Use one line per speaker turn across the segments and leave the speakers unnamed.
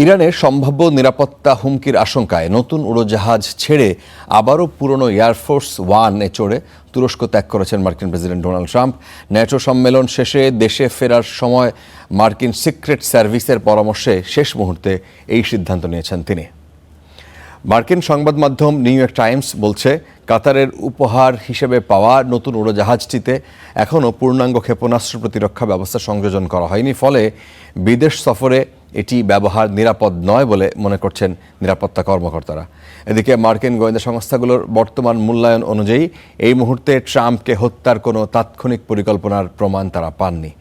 ইরানের সম্ভাব্য নিরাপত্তা হুমকির আশঙ্কায় নতুন উড়োজাহাজ ছেড়ে আবারও পুরনো এয়ারফোর্স ওয়ানে চড়ে তুরস্ক ত্যাগ করেছেন মার্কিন প্রেসিডেন্ট ডোনাল্ড ট্রাম্প। ন্যাটো সম্মেলন শেষে দেশে ফেরার সময় মার্কিন সিক্রেট সার্ভিসের পরামর্শে শেষ মুহূর্তে এই সিদ্ধান্ত নিয়েছেন তিনি। মার্কিন সংবাদ মাধ্যম নিউ ইয়র্ক টাইমস বলছে, কাতারের উপহার হিসেবে পাওয়া নতুন উড়োজাহাজটিতে এখনও পূর্ণাঙ্গ ক্ষেপণাস্ত্র প্রতিরক্ষা ব্যবস্থা সংযোজন করা হয়নি, ফলে বিদেশ সফরে এটি ব্যবহার নিরাপদ নয় বলে মনে করছেন নিরাপত্তা কর্মকর্তারা। এদিকে মার্কিন গোয়েন্দা সংস্থাগুলোর বর্তমান মূল্যায়ন অনুযায়ী এই মুহূর্তে ট্রাম্পকে হত্যার কোনো তাৎক্ষণিক পরিকল্পনার প্রমাণ তারা পাননি।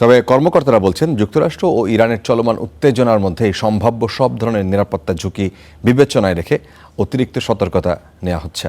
তবে কর্মকর্তারা বলছেন, যুক্তরাষ্ট্র ও ইরানের চলমান উত্তেজনার মধ্যেই সম্ভাব্য সব ধরনের নিরাপত্তা ঝুঁকি বিবেচনায় রেখে অতিরিক্ত সতর্কতা নেওয়া হচ্ছে।